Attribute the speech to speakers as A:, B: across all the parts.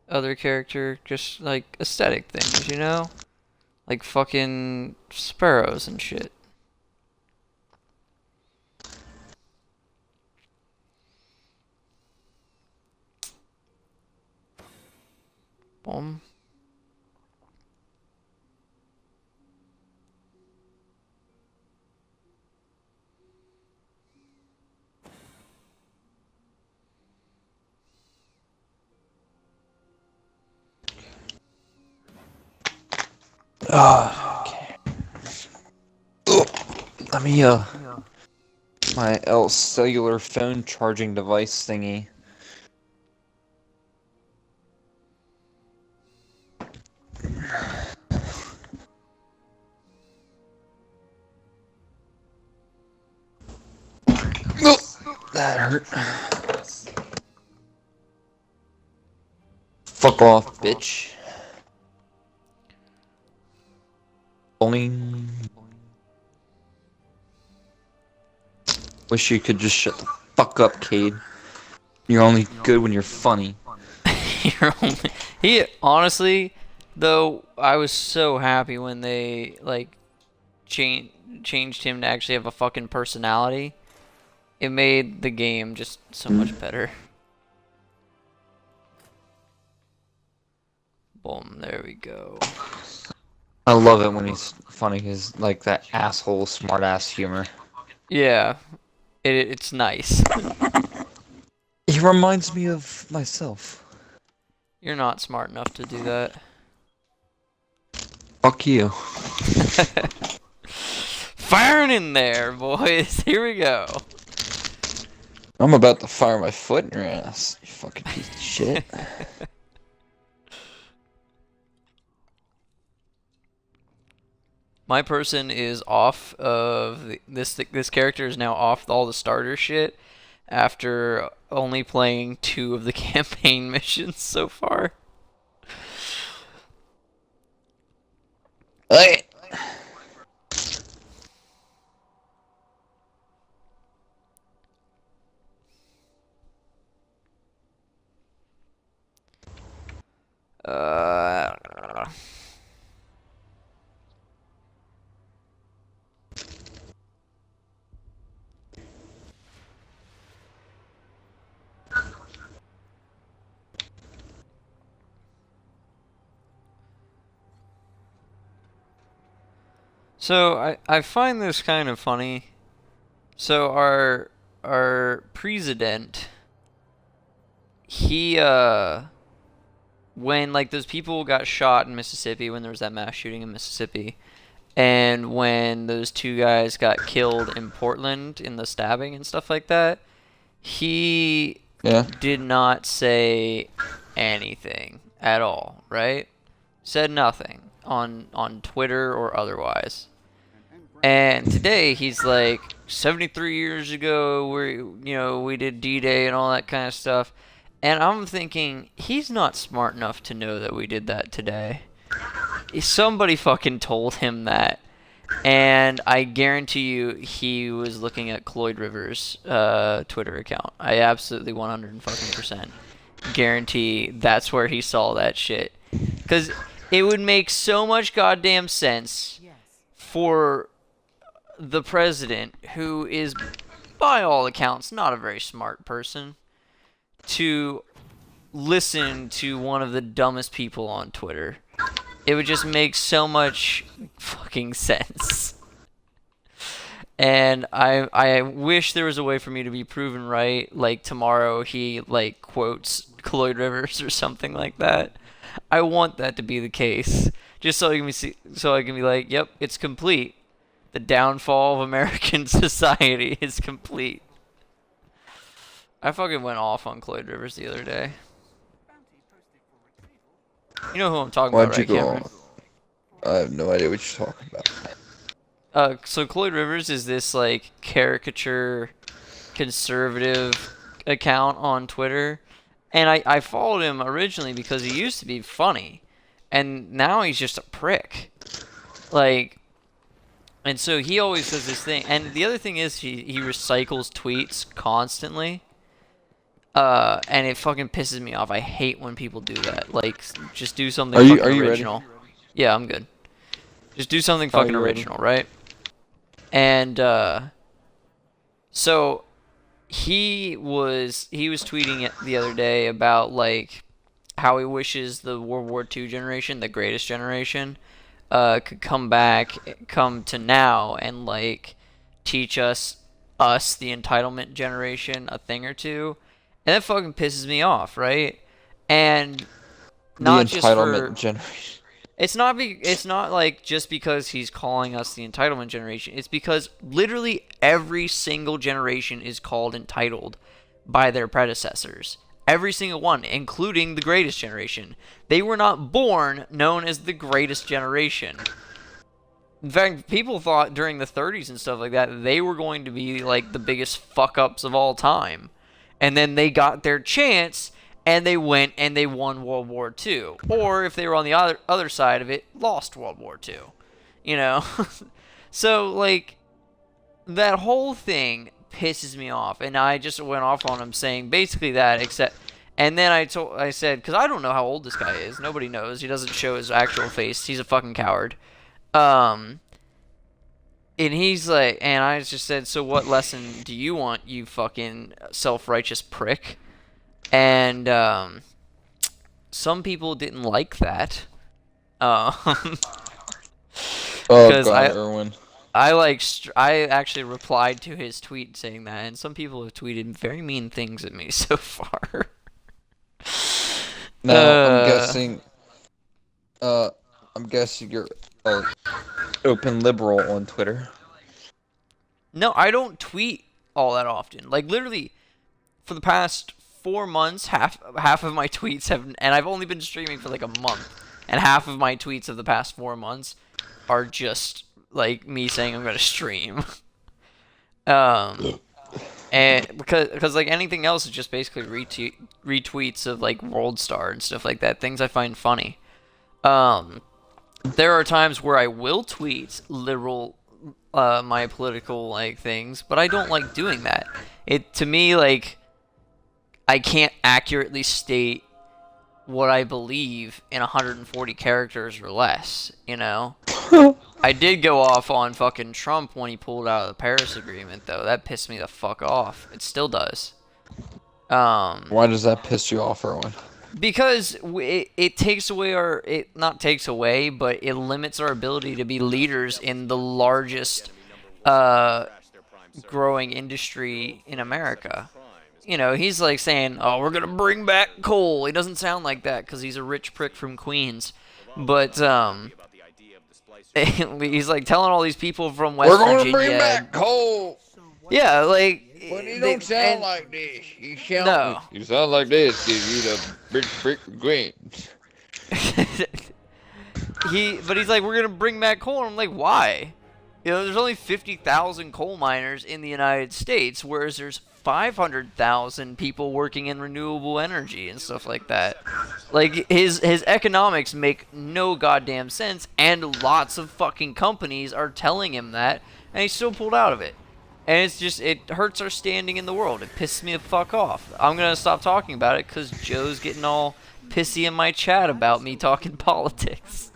A: other character, just like aesthetic things, you know? Like fucking sparrows and shit. Boom.
B: Okay. Let me, my cellular phone charging device thingy. That hurt. Fuck off, bitch. Boing. Wish you could just shut the fuck up, Cade. You're only good when you're funny.
A: You're only... He honestly, though, I was so happy when they like changed him to actually have a fucking personality. It made the game just so much better. Boom, there we go.
B: I love it when he's funny. His like that asshole, smart-ass humor.
A: Yeah, it's nice.
B: He reminds me of myself.
A: You're not smart enough to do that.
B: Fuck you.
A: Firing in there, boys. Here we go.
B: I'm about to fire my foot in your ass, you fucking piece of shit.
A: My person is off of this character is now off all the starter shit after only playing 2 of the campaign missions so far.
B: Hey.
A: So I find this kind of funny. So our president, he when like those people got shot in Mississippi, when there was that mass shooting in Mississippi, and when those 2 guys got killed in Portland in the stabbing and stuff like that, he did not say anything at all, right? Said nothing on Twitter or otherwise. And today he's like, 73 years ago, we did D-Day and all that kind of stuff. And I'm thinking, he's not smart enough to know that we did that today. Somebody fucking told him that. And I guarantee you he was looking at Cloyd Rivers' Twitter account. I absolutely 100% guarantee that's where he saw that shit. Because it would make so much goddamn sense for the president, who is, by all accounts, not a very smart person, to listen to one of the dumbest people on Twitter. It would just make so much fucking sense. And I wish there was a way for me to be proven right, like tomorrow he like quotes Cloyd Rivers or something like that. I want that to be the case, just so I can be like, yep, it's complete. The downfall of American society is complete. I fucking went off on Cloyd Rivers the other day. You know who I'm talking about, right, Cameron?
B: I have no idea what you're talking about.
A: So Cloyd Rivers is this like caricature conservative account on Twitter, and I followed him originally because he used to be funny, and now he's just a prick. Like, and so he always does this thing, and the other thing is he recycles tweets constantly. And it fucking pisses me off. I hate when people do that. Like, just do something
B: Are you
A: fucking
B: ready?
A: original. Yeah, I'm good. Just do something
B: Oh,
A: fucking
B: you ready?
A: original, right? And so he was tweeting it the other day about like how he wishes the World War II generation, the greatest generation, could come to now and like teach us the entitlement generation a thing or two, and that fucking pisses me off, right? And
B: The
A: not just
B: entitlement
A: for
B: generation.
A: it's not like just because he's calling us the entitlement generation. It's because literally every single generation is called entitled by their predecessors. Every single one, including the greatest generation. They were not born known as the greatest generation. In fact, people thought during the 30s and stuff like that, they were going to be like the biggest fuck ups of all time. And then they got their chance and they went and they won World War II. Or if they were on the other side of it, lost World War II. You know? So, like, that whole thing pisses me off. And I just went off on him saying basically that, except. And then I said, because I don't know how old this guy is. Nobody knows. He doesn't show his actual face. He's a fucking coward. And he's like, and I just said, so what lesson do you want, you fucking self-righteous prick? And some people didn't like that.
B: Oh
A: Because
B: God, Erwin.
A: I actually replied to his tweet saying that, and some people have tweeted very mean things at me so far.
B: Now I'm guessing you're open liberal on Twitter.
A: No, I don't tweet all that often. Like literally, for the past 4 months, half of my tweets have, and I've only been streaming for like a month, and half of my tweets of the past 4 months are just like me saying I'm gonna stream. And because like anything else is just basically retweets of like World Star and stuff like that, things I find funny. There are times where I will tweet literal my political like things, but I don't like doing that. It to me like I can't accurately state what I believe in 140 characters or less, you know? I did go off on fucking Trump when he pulled out of the Paris Agreement, though. That pissed me the fuck off. It still does.
B: Why does that piss you off, Erwin?
A: Because it takes away it not takes away, but it limits our ability to be leaders in the largest growing industry in America. You know, he's like saying, oh, we're gonna bring back coal. He doesn't sound like that because he's a rich prick from Queens. But, he's like telling all these people from West Virginia.
B: We're gonna bring back coal!
A: Yeah, like...
B: But you don't sound like this. You sound,
A: no.
B: You sound like this, because you the rich prick from Queens.
A: But he's like, we're gonna bring back coal, and I'm like, why? You know, there's only 50,000 coal miners in the United States, whereas there's 500,000 people working in renewable energy and stuff like that. Like, his economics make no goddamn sense, and lots of fucking companies are telling him that, and he still pulled out of it. And it's just, it hurts our standing in the world. It pisses me the fuck off. I'm gonna stop talking about it, because Joe's getting all pissy in my chat about me talking politics.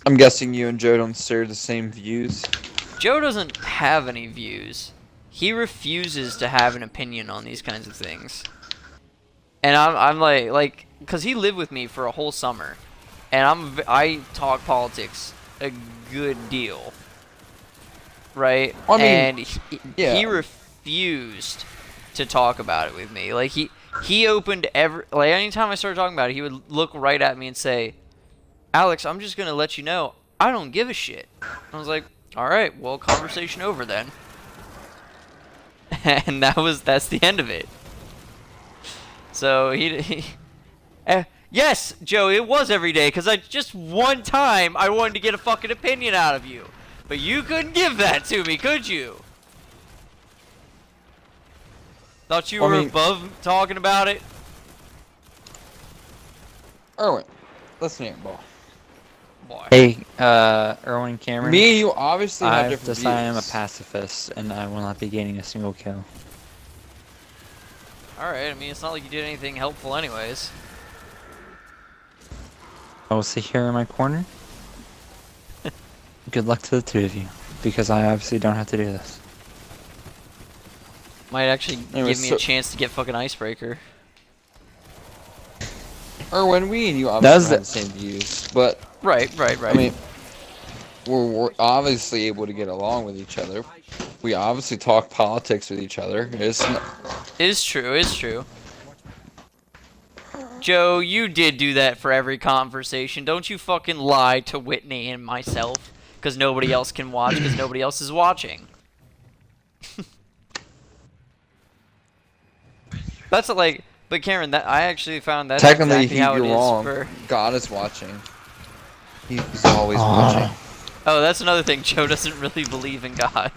B: I'm guessing you and Joe don't share the same views.
A: Joe doesn't have any views. He refuses to have an opinion on these kinds of things. And I'm like, cause he lived with me for a whole summer, and I talk politics a good deal, right?
B: I mean,
A: and
B: yeah.
A: he refused to talk about it with me. Like he opened anytime I started talking about it, he would look right at me and say, Alex, I'm just gonna let you know, I don't give a shit. I was like, all right, well, conversation over then. And that's the end of it. So yes, Joe, it was every day, because just one time I wanted to get a fucking opinion out of you. But you couldn't give that to me, could you? Thought you were above talking about it?
B: Erwin, listen here, boy.
C: Hey, Erwin Cameron.
B: Me and you obviously have
C: I've
B: different
C: decided I'm a
B: views.
C: pacifist, and I will not be gaining a single kill.
A: Alright, I mean, it's not like you did anything helpful anyways.
C: I will sit here in my corner. Good luck to the two of you, because I obviously don't have to do this.
A: Might actually
B: Anyway,
A: give me a chance to get fucking Icebreaker.
B: Erwin, we and you obviously have the same views, but
A: Right.
B: I mean, we're obviously able to get along with each other. We obviously talk politics with each other.
A: It's true. Joe, you did do that for every conversation. Don't you fucking lie to Whitney and myself, because nobody else can watch, because nobody else is watching. That's like, but Cameron, that I actually found that's
B: Technically,
A: exactly how it
B: you're
A: is
B: wrong.
A: for.
B: God is watching. He's always watching.
A: Oh, that's another thing. Joe doesn't really believe in God.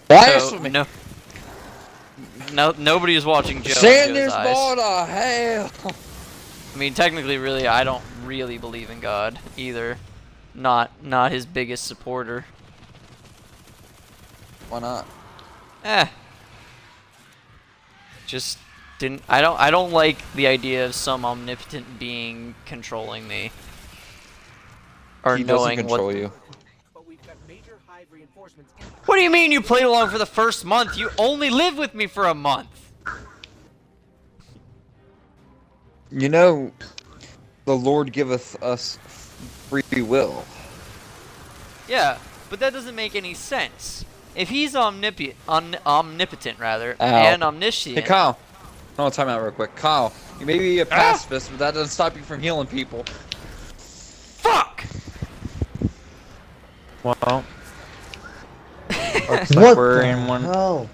B: Blasphemy!
A: No, nobody is watching Joe.
B: Send
A: in
B: this
A: Joe's eyes.
B: ball to hell!
A: I mean, technically, really, I don't really believe in God either. Not his biggest supporter.
B: Why not?
A: Just didn't. I don't like the idea of some omnipotent being controlling me. Or
B: He doesn't
A: knowing
B: control
A: what.
B: you.
A: What do you mean you played along for the first month? You only lived with me for a month.
B: You know, the Lord giveth us free will.
A: Yeah, but that doesn't make any sense. If he's omnipotent rather,
B: Ow.
A: and omniscient.
B: Hey, Kyle. No, time out real quick. Kyle, you may be a pacifist, but that doesn't stop you from healing people.
A: Fuck!
C: Well, looks like we're in one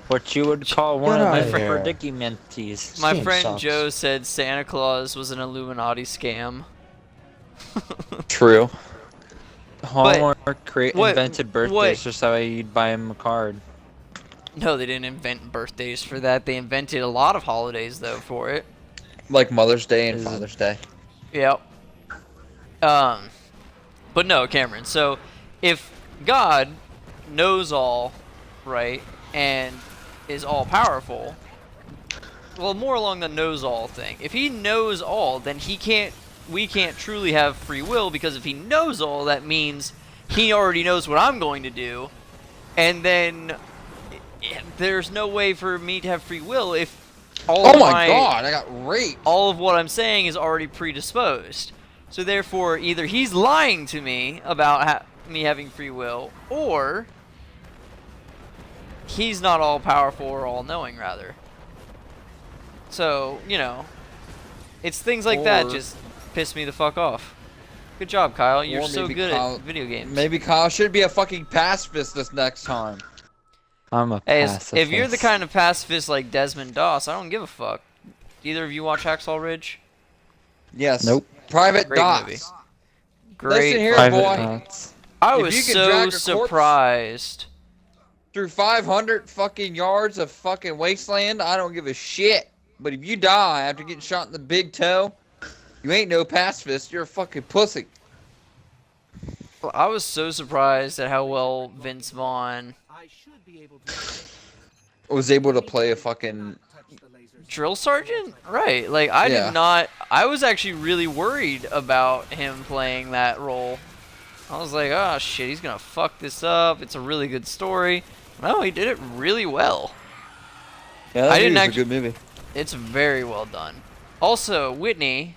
C: what you would call one
D: Get
C: of
D: outta
C: the
D: here.
C: predicamenties.
A: My
D: Game
A: friend
D: sucks.
A: Joe said Santa Claus was an Illuminati scam.
B: True.
C: Hallmark
A: what-
C: invented birthdays
A: what-
C: just so you'd buy him a card.
A: No, they didn't invent birthdays for that. They invented a lot of holidays though for it.
B: Like Mother's Day and
C: Is it-
B: Father's Day.
A: Yep. But no, Cameron. So, if God knows all, right, and is all powerful, well, more along the knows all thing. If he knows all, then we can't truly have free will, because if he knows all, that means he already knows what I'm going to do, and then there's no way for me to have free will if all
B: Oh
A: of
B: my god, I got raped!
A: all of what I'm saying is already predisposed. So therefore, either he's lying to me about me having free will, or he's not all powerful or all knowing, rather. So, you know, it's things like that
B: Or-
A: just piss me the fuck off. Good job, Kyle. You're
B: Or
A: so
B: maybe
A: good
B: Kyle-
A: at video games.
B: Maybe Kyle should be a fucking pacifist this next time.
C: I'm a
A: Hey,
C: pacifist.
A: if you're the kind of pacifist like Desmond Doss, I don't give a fuck. Either of you watch Hacksaw Ridge?
B: Yes.
C: Nope.
B: Private
A: Great
B: Dots.
A: movie. Great.
B: Listen here,
A: fucking
B: boy.
A: movie.
C: Thoughts.
A: I
B: If
A: was
B: you can
A: so
B: drag a corpse-
A: surprised.
B: Through 500 fucking yards of fucking wasteland, I don't give a shit. But if you die after getting shot in the big toe, you ain't no pacifist. You're a fucking pussy.
A: I was so surprised at how well Vince Vaughn
B: Was able to play a fucking...
A: drill sergeant, right? Like I
B: Yeah.
A: did not. I was actually really worried about him playing that role. I was like, oh shit, he's gonna fuck this up. It's a really good story. No, he did it really well.
B: Yeah, that
A: I didn't
B: movie was
A: actu-
B: a good movie.
A: It's very well done. Also, Whitney,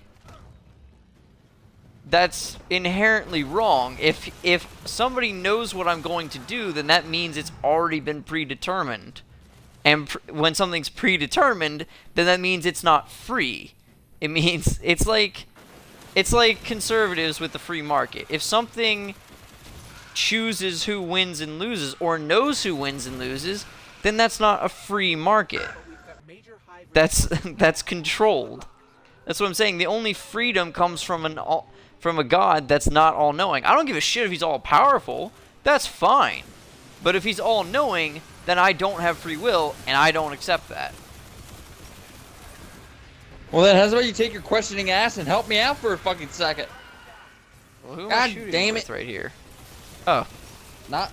A: that's inherently wrong. If somebody knows what I'm going to do, then that means it's already been predetermined. And when something's predetermined, then that means it's not free. It means it's like conservatives with the free market. If something chooses who wins and loses, or knows who wins and loses, then that's not a free market. That's controlled. That's what I'm saying. The only freedom comes from a God that's not all-knowing. I don't give a shit if he's all-powerful. That's fine. But if he's all-knowing, then I don't have free will, and I don't accept that.
B: Well then, how's about you take your questioning ass and help me out for a fucking second?
A: Well, who am I
B: God
A: shooting
B: damn
A: with
B: it.
A: right here? Oh,
B: Not